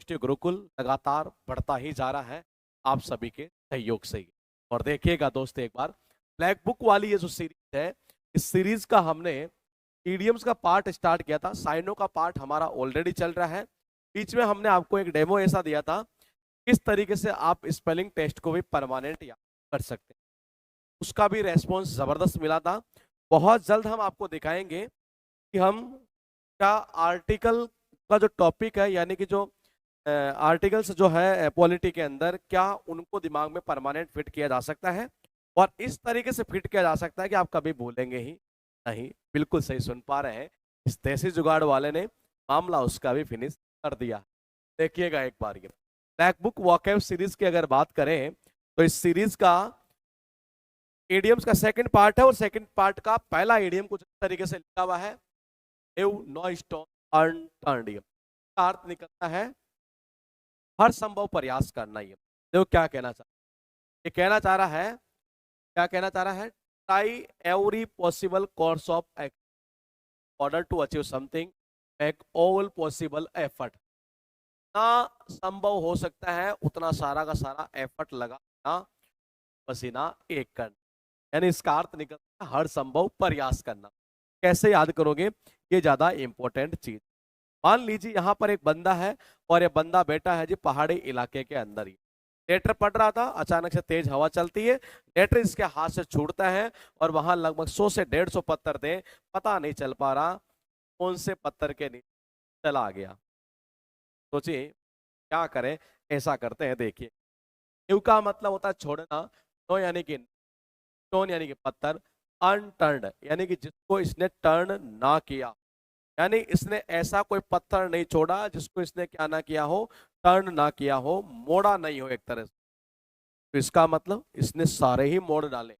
राष्ट्रीय गुरुकुल लगातार बढ़ता ही जा रहा है आप सभी के सहयोग से ही। और देखिएगा दोस्त, एक बार ब्लैक बुक वाली ये जो सीरीज है, इस सीरीज का हमने इडियम्स का पार्ट स्टार्ट किया था, साइनों का पार्ट हमारा ऑलरेडी चल रहा है। बीच में हमने आपको एक डेमो ऐसा दिया था किस तरीके से आप स्पेलिंग टेस्ट को भी परमानेंट याद कर सकते हैं, उसका भी रेस्पॉन्स जबरदस्त मिला था। बहुत जल्द हम आपको दिखाएंगे कि हम क्या आर्टिकल का जो टॉपिक है, यानी कि जो आर्टिकल्स जो है पॉलिटी के अंदर, क्या उनको दिमाग में परमानेंट फिट किया जा सकता है, और इस तरीके से फिट किया जा सकता है कि आप कभी भूलेंगे ही नहीं। बिल्कुल सही सुन पा रहे हैं, इस देसी जुगाड़ वाले ने मामला उसका भी फिनिश कर दिया। देखिएगा एक बार, ये ब्लैक बुक वॉकैब सीरीज की अगर बात करें तो इस सीरीज का इडियम्स का सेकंड पार्ट है, और सेकंड पार्ट का पहला इडियम कुछ इस तरीके से लिखा हुआ है, लीव नो स्टोन अनटर्न्ड। का अर्थ निकलता है हर संभव प्रयास करना। ये देखो क्या कहना चाह रहा है, ये कहना चाह रहा है, क्या कहना चाह रहा है, try every possible course of action order to achieve something, make all possible effort. ना संभव हो सकता है उतना सारा का सारा एफर्ट लगाना, पसीना एक करना, यानी इसका अर्थ निकलता है हर संभव प्रयास करना। कैसे याद करोगे, ये ज्यादा इंपॉर्टेंट चीज। मान लीजिए यहाँ पर एक बंदा है, और ये बंदा बैठा है जी पहाड़ी इलाके के अंदर ही, लेटर पढ़ रहा था, अचानक से तेज हवा चलती है, लेटर इसके हाथ से छूटता है, और वहां लगभग 100 से 150 पत्थर थे, पता नहीं चल पा रहा कौन से पत्थर के नीचे चला गया। सोचिए क्या करें, ऐसा करते हैं। देखिए, न्यू का मतलब होता है छोड़ना, नो यानी कि स्टोन यानी कि पत्थर, अनटर्न्ड यानी कि जिसको इसने टर्न ना किया, यानी इसने ऐसा कोई पत्थर नहीं छोड़ा जिसको इसने क्या ना किया हो, टर्न ना किया हो, मोड़ा नहीं हो एक तरह से। तो इसका मतलब इसने सारे ही मोड़ डाले,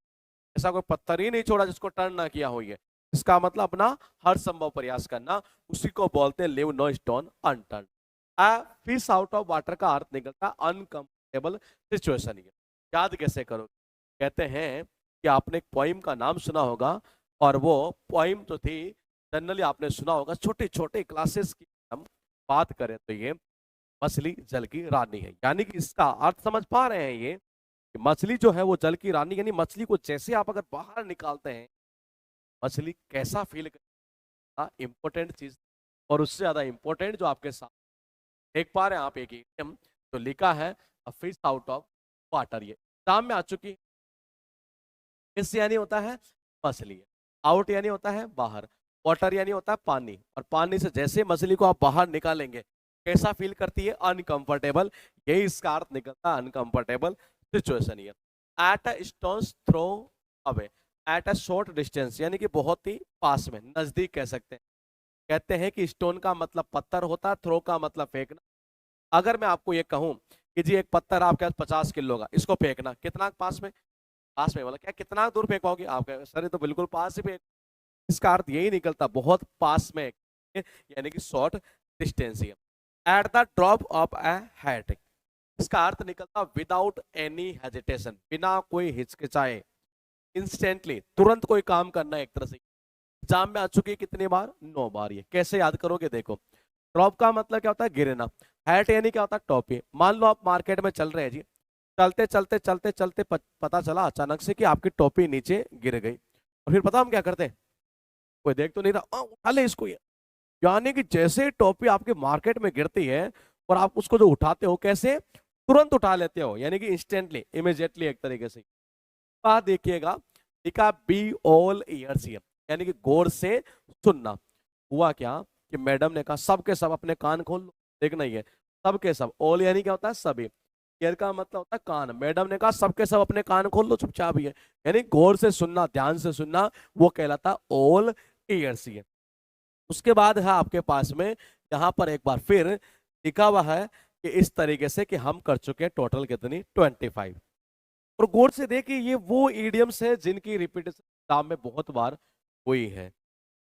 ऐसा कोई पत्थर ही नहीं छोड़ा जिसको टर्न ना किया हो। ये इसका मतलब अपना हर संभव प्रयास करना, उसी को बोलते हैं leave no stone unturned. Fish out of water का अर्थ निकलता है अनकंफर्टेबल सिचुएशन। याद कैसे करोगे, कहते हैं कि आपने एक पोइम का नाम सुना होगा, और वो पोइम जो थी जनरली आपने सुना होगा छोटे छोटे क्लासेस की हम बात करें तो ये मछली जल की रानी है। यानी कि इसका अर्थ समझ पा रहे हैं ये कि मछली जो है वो जल की रानी, यानी मछली को जैसे आप अगर बाहर निकालते हैं, मछली कैसा फील करता, इंपॉर्टेंट चीज। और उससे ज्यादा इंपॉर्टेंट जो आपके साथ देख पा रहे हैं आप, एक इडियम जो लिखा है फिश आउट ऑफ वाटर, ये एग्जाम में आ चुकी है। फिश यानी होता है मछली, आउट यानी होता है बाहर, वाटर यानी होता है पानी, और पानी से जैसे मछली को आप बाहर निकालेंगे कैसा फील करती है, अनकंफर्टेबल। यही इसका अर्थ निकलता है अनकंफर्टेबल सिचुएशन। ये at a stone's throw away, at a short distance यानी कि बहुत ही पास में, नजदीक कह सकते हैं। कहते हैं कि स्टोन का मतलब पत्थर होता है, थ्रो का मतलब फेंकना। अगर मैं आपको ये कहूं कि जी एक पत्थर आपके पास 50 किलो का, इसको फेंकना, कितना पास में, पास में, मतलब क्या कितना दूर फेंकोगे आप, सर ये तो बिल्कुल पास ही फेंक। इसका अर्थ यही निकलता बहुत पास में, यानी कि short distance. At the drop of a hat, इसका अर्थ निकलता विदाउट एनी हेजिटेशन, बिना कोई हिचकिचाए, इंस्टेंटली, तुरंत कोई काम करना। एक तरह से एग्जाम में आ चुकी है कितनी बार, 9 बार। ये कैसे याद करोगे, देखो ड्रॉप का मतलब क्या होता है, गिरना, हैट यानी क्या होता है, टोपी। मान लो आप मार्केट में चल रहे हैं जी, चलते चलते चलते चलते पता चला अचानक से कि आपकी टोपी नीचे गिर गई, और फिर पता हम क्या करते हैं, कोई देख तो नहीं रहा, उठा ले इसको। यानी कि जैसे टोपी आपके मार्केट में गिरती है और आप उसको जो उठाते हो, कैसे तुरंत उठा लेते हो, यानी कि इंस्टेंटली, इमीडिएटली एक तरीके से। बात देखिएगा, लिखा बी ऑल ईयर्स, यानी कि गौर से सुनना। हुआ क्या कि मैडम ने कहा सबके सब अपने कान खोल लो, देखना ही है, सबके सब। ऑल यानी क्या होता है, सभी, ईयर का मतलब होता है कान। मैडम ने कहा सबके सब अपने कान खोल लो चुपचाप, ही है यानी गौर से सुनना, ध्यान से सुनना, वो कहलाता है ऑल ईयर्स। उसके बाद है आपके पास में यहाँ पर एक बार फिर लिखा हुआ है कि इस तरीके से कि हम कर चुके हैं टोटल कितनी, 25। और गौर से देखिए, ये वो इडियम्स है जिनकी रिपीटेशन एग्जाम में बहुत बार हुई है।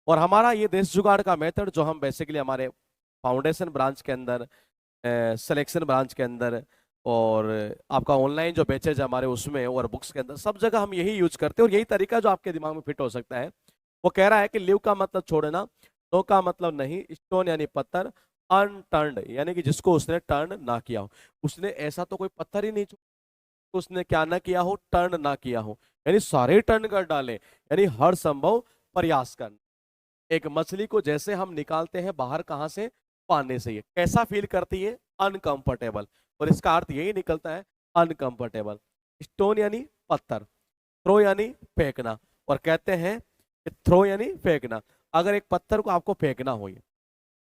और हमारा ये देश जुगाड़ का मेथड जो हम बेसिकली हमारे फाउंडेशन ब्रांच के अंदर, सिलेक्शन ब्रांच के अंदर, और आपका ऑनलाइन जो बैचेज हमारे उसमें, और बुक्स के अंदर, सब जगह हम यही यूज करते हैं। और यही तरीका जो आपके दिमाग में फिट हो सकता है। वो कह रहा है कि लिव का मतलब छोड़ना, नो का मतलब नहीं, स्टोन यानी पत्थर, अनटर्न्ड यानी कि जिसको उसने टर्न ना किया हो। उसने ऐसा तो कोई पत्थर ही नहीं छुआ, उसने क्या ना किया हो, टर्न ना किया हो, यानी सारे टर्न कर डाले, यानी हर संभव प्रयास करना। एक मछली को जैसे हम निकालते हैं बाहर, कहां से, पानी से, ये कैसा फील करती है, अनकंफर्टेबल, और इसका अर्थ यही निकलता है अनकंफर्टेबल। स्टोन यानी पत्थर, थ्रो यानी फेंकना, और कहते हैं कि थ्रो यानी फेंकना। अगर एक पत्थर को आपको फेंकना हो,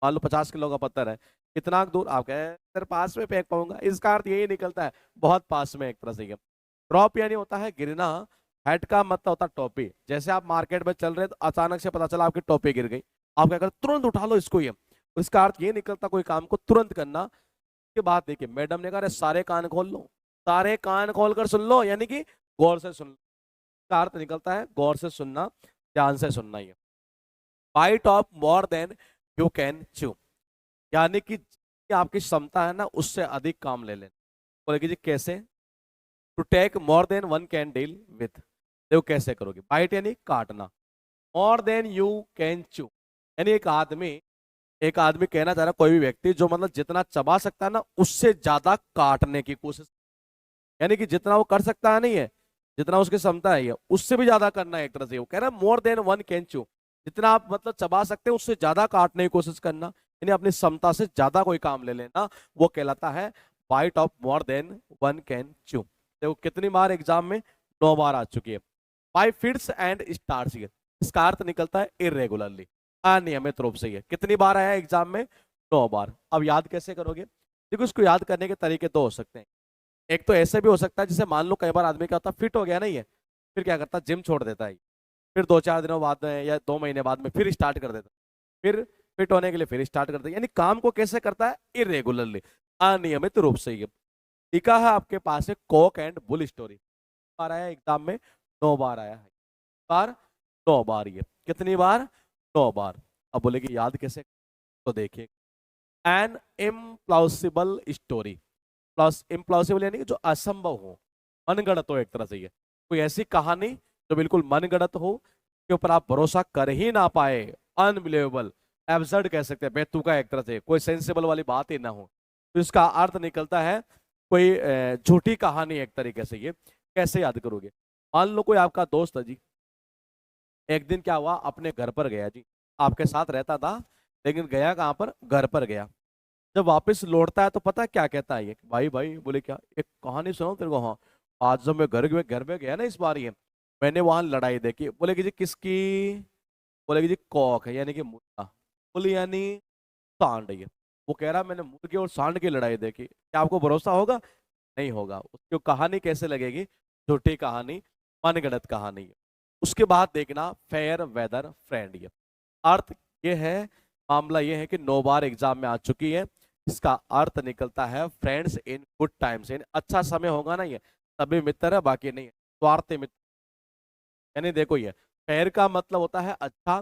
मान लो 50 किलो का पत्थर है, कितना दूर, आप कहें सर पास में फेंक पाऊंगा, इसका अर्थ यही निकलता है बहुत पास में एक तरह से। ड्रॉप यानी होता है गिरना, हेड का मतलब होता है टोपी। जैसे आप मार्केट में चल रहे हैं तो अचानक से पता चला आपकी टोपी गिर गई, आप क्या करते, तुरंत उठा लो इसको, ये इसका अर्थ ये निकलता कोई काम को तुरंत करना। के बाद देखिए मैडम ने कहा सारे कान खोल लो, सारे कान खोल कर सुन लो, यानी कि गौर से सुन लो। इसका अर्थ निकलता है गौर से सुनना, ध्यान से सुनना। ये bite off more than you can chew, यानी कि आपकी क्षमता है ना उससे अधिक काम ले लेना। बोलेगी जी कैसे, to take more than one can deal with, देखो कैसे करोगे। बाइट यानी काटना, more than you can chew यानी एक आदमी कहना चाह रहा, कोई भी व्यक्ति जो मतलब जितना चबा सकता है ना उससे ज्यादा काटने की कोशिश, यानी कि जितना वो कर सकता है नहीं है, जितना उसकी क्षमता है उससे भी ज्यादा करना है एक तरह से। वो कह रहा है मोर देन वन कैन च्यू, जितना आप मतलब चबा सकते हैं उससे ज्यादा काटने की कोशिश करना, यानी अपनी क्षमता से ज्यादा कोई काम ले लेना, वो कहलाता है bite off more than one can chew. देखो कितनी बार एग्जाम में, 9 बार आ चुकी है। बाय फिट्स एंड स्टार्ट्स, इसका अर्थ निकलता है इरेगुलरली, अनियमित रूप से। ये कितनी बार आया एग्जाम में, 9 बार। अब याद कैसे करोगे, देखो इसको याद करने के तरीके दो हो सकते हैं। एक तो ऐसे भी हो सकता है, जैसे मान लो कई बार आदमी क्या होता है, फिट हो गया नहीं है, फिर क्या करता है, जिम छोड़ देता है, फिर 2-4 दिनों बाद में या 2 महीने बाद में फिर स्टार्ट कर देता है, फिर फिट होने के लिए फिर स्टार्ट करता है, यानी काम को कैसे करता है, इरेगुलरली, अनियमित रूप से। ये लिखा है आपके पास है कॉक एंड बुल स्टोरी, बार आया एग्जाम में, 9 बार आया है, बार 9 बार। ये कितनी बार, 9 बार। अब बोलेगी याद कैसे, तो देखिए एन इम्प्लॉसिबल स्टोरी, प्लस इम्प्लॉसिबल यानी कि जो असंभव हो, मनगढ़ंत हो एक तरह से। ये कोई ऐसी कहानी जो बिल्कुल मनगढ़ंत हो, के ऊपर आप भरोसा कर ही ना पाए, अनबिलीवेबल, एब्सर्ड कह सकते हैं, बेतुका एक तरह से, कोई सेंसिबल वाली बात ही ना हो, तो इसका अर्थ निकलता है कोई झूठी कहानी एक तरीके से। ये कैसे याद करोगे, मान लो कोई आपका दोस्त है जी, एक दिन क्या हुआ, अपने घर पर गया जी, आपके साथ रहता था लेकिन गया कहाँ पर, घर पर गया। जब वापस लौटता है तो पता क्या कहता है, ये भाई भाई, बोले क्या, एक कहानी सुनाऊं तेरे को, हाँ आज जब मैं घर में गया ना इस बार, ये मैंने वहां लड़ाई देखी। बोले कि जी किसकी, बोले कि जी कॉक है यानी कि मुर्गा, बोले यानी सांड। ये वो कह रहा मैंने मुर्गे और सांड की लड़ाई देखी, क्या आपको भरोसा होगा, नहीं होगा। उसकी कहानी कैसे लगेगी, झूठी कहानी, मनगढ़ंत कहानी है। उसके बाद देखना फेयर वेदर फ्रेंड, ये अर्थ ये है, मामला ये है कि 9 बार एग्जाम में आ चुकी है। इसका अर्थ निकलता है फ्रेंड्स इन गुड टाइम्स, यानी अच्छा समय होगा ना, ये तभी मित्र है, बाकी नहीं है, स्वार्थी मित्र। यानी देखो ये फेयर का मतलब होता है अच्छा,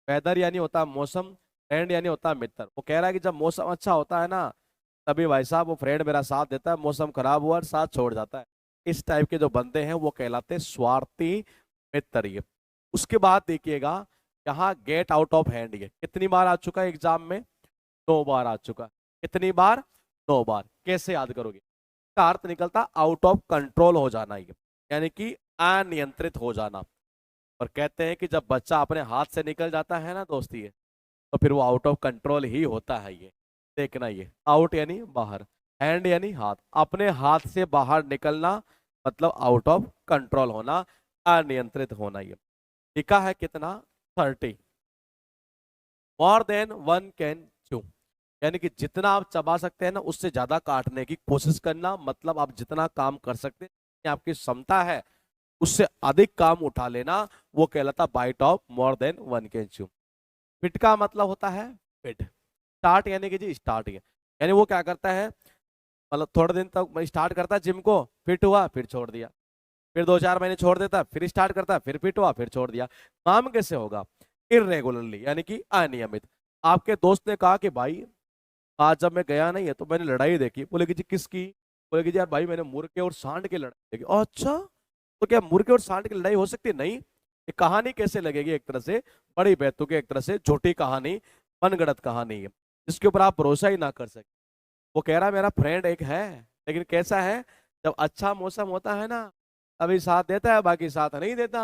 वेदर यानी होता है मौसम, फ्रेंड यानी होता है मित्र। वो कह रहा है कि जब मौसम अच्छा होता है ना तभी भाई साहब वो फ्रेंड मेरा साथ देता है, मौसम खराब हुआ और साथ छोड़ जाता है। इस टाइप के जो बंदे हैं वो कहलाते हैं स्वार्थी मित्र। ये उसके बाद देखिएगा यहाँ गेट आउट ऑफ हैंड, ये कितनी बार आ चुका है एग्जाम में, 9 बार आ चुका है। कितनी बार, 9 बार। कैसे याद करोगे, इसका अर्थ निकलता आउट ऑफ कंट्रोल हो जाना, ये यानी कि अनियंत्रित हो जाना। और कहते हैं कि जब बच्चा अपने हाथ से निकल जाता है ना दोस्ती, ये तो फिर वो आउट ऑफ कंट्रोल ही होता है। ये देखना, ये आउट यानी बाहर, हैंड यानी हाथ, अपने हाथ से बाहर निकलना मतलब आउट ऑफ कंट्रोल होना, अनियंत्रित होना। ये लिखा है कितना, 30, मोर देन वन कैन च्यू, यानी कि जितना आप चबा सकते हैं ना उससे ज्यादा काटने की कोशिश करना, मतलब आप जितना काम कर सकते हैं, आपकी क्षमता है उससे अधिक काम उठा लेना, वो कहलाता bite off more than one can chew. Fit का मतलब होता है फिट, स्टार्ट यानी कि जी स्टार्ट, यानी वो क्या करता है, मतलब थोड़े दिन तक स्टार्ट करता है जिम को, फिट हुआ फिर छोड़ दिया, फिर 2-4 महीने छोड़ देता है, फिर स्टार्ट करता है, फिर फिट हुआ फिर छोड़ दिया। काम कैसे होगा, इरेगुलरली यानी कि अनियमित। आपके दोस्त ने कहा कि भाई आज जब मैं गया नहीं है तो मैंने लड़ाई देखी, बोले कि जी किसकी, बोले कि जी यार भाई मैंने मुर्गे और सांड की लड़ाई देखी। अच्छा तो क्या मुर्गे और सांड की लड़ाई हो सकती है, नहीं। ये कहानी कैसे लगेगी, एक तरह से बड़ी बेतुकी, एक तरह से झूठी कहानी, मनगढ़ंत कहानी है। जिसके ऊपर आप भरोसा ही ना कर सके। वो कह रहा मेरा फ्रेंड एक है, लेकिन कैसा है, जब अच्छा मौसम होता है ना तभी साथ देता है, बाकी साथ नहीं देता।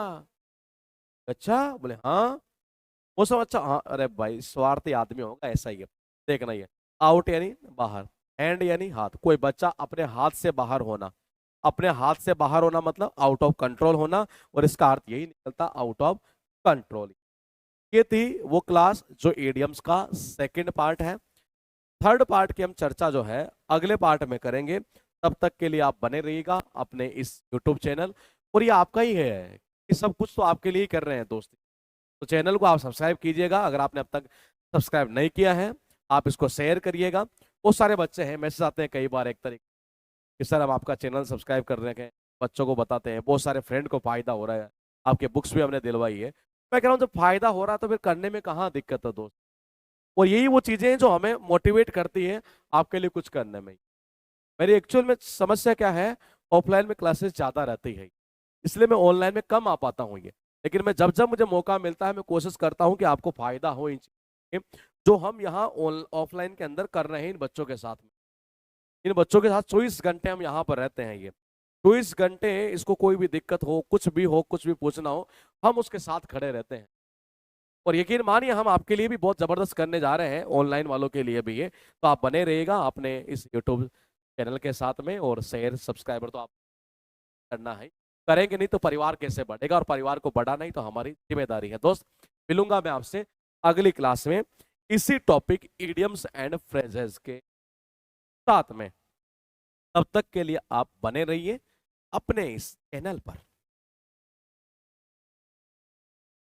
अच्छा, बोले हाँ मौसम अच्छा, हाँ अरे भाई स्वार्थी आदमी होगा, ऐसा ही है। देखना ही है। आउट यानी बाहर, हैंड यानी हाथ, कोई बच्चा अपने हाथ से बाहर होना, अपने हाथ से बाहर होना मतलब आउट ऑफ कंट्रोल होना, और इसका अर्थ यही निकलता आउट ऑफ कंट्रोल। ये थी वो क्लास जो इडियम्स का सेकंड पार्ट है। थर्ड पार्ट की हम चर्चा जो है अगले पार्ट में करेंगे। तब तक के लिए आप बने रहिएगा अपने इस यूट्यूब चैनल, और ये आपका ही है, ये सब कुछ तो आपके लिए ही कर रहे हैं दोस्त। तो चैनल को आप सब्सक्राइब कीजिएगा, अगर आपने अब तक सब्सक्राइब नहीं किया है आप इसको शेयर करिएगा। बहुत सारे बच्चे हैं, मैसेज आते हैं कई बार एक तरीके कि सर हम आपका चैनल सब्सक्राइब कर रहे हैं, बच्चों को बताते हैं, बहुत सारे फ्रेंड को फायदा हो रहा है, आपके बुक्स भी हमने दिलवाई है। मैं कह रहा हूँ जब फायदा हो रहा है तो फिर करने में कहाँ दिक्कत है दोस्त। और यही वो चीजें हैं जो हमें मोटिवेट करती है आपके लिए कुछ करने में। मेरी एक्चुअल में समस्या क्या है, ऑफलाइन में क्लासेस ज्यादा रहती है, इसलिए मैं ऑनलाइन में कम आ पाता हूँ ये। लेकिन मैं जब जब मुझे मौका मिलता है मैं कोशिश करता हूँ कि आपको फायदा हो इन चीजों से, जो हम यहाँ ऑफलाइन के अंदर कर रहे हैं इन बच्चों के साथ में। इन बच्चों के साथ 24 घंटे हम यहाँ पर रहते हैं, ये 24 घंटे इसको कोई भी दिक्कत हो, कुछ भी हो, कुछ भी पूछना हो, हम उसके साथ खड़े रहते हैं। और यकीन मानिए हम आपके लिए भी बहुत जबरदस्त करने जा रहे हैं, ऑनलाइन वालों के लिए भी ये। तो आप बने रहिएगा अपने इस यूट्यूब चैनल के साथ में, और शेयर सब्सक्राइबर तो आप करना है, करेंगे नहीं तो परिवार कैसे बढ़ेगा, और परिवार को बढ़ाना ही तो हमारी जिम्मेदारी है दोस्त। मिलूंगा मैं आपसे अगली क्लास में इसी टॉपिक इडियम्स एंड फ्रेजेस के साथ में। तब तक के लिए आप बने रहिए अपने इस चैनल पर।